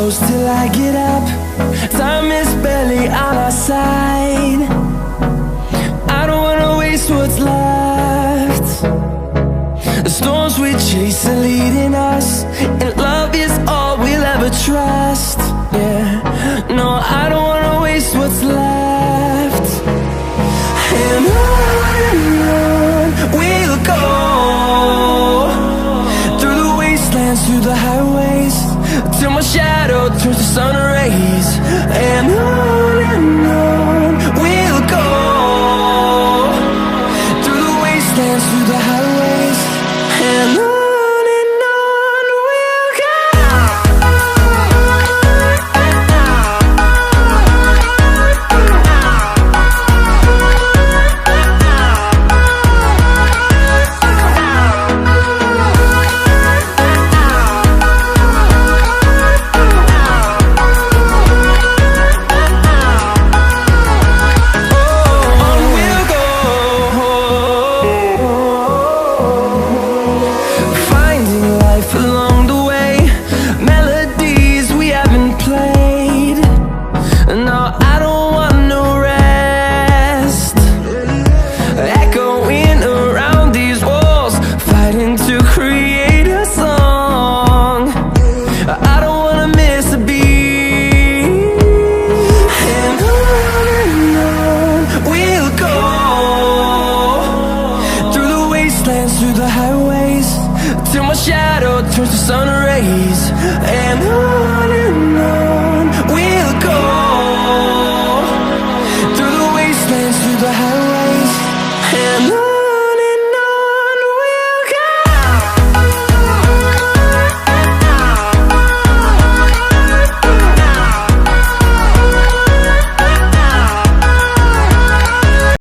close till I get up. Time is barely on our side. I don't wanna waste what's left. The storms we chase are leading us, and love is all we'll ever trust. Yeah, no, I don't wanna waste what's left. And on we'll go, through the wastelands, through the highways, till my shadow turns to sun rays. And on we'll go, through the wastelands, through the highways, and on we'll go. Through the highways, till my shadow turns to sun rays. And on we'll go, through the wastelands, through the highways.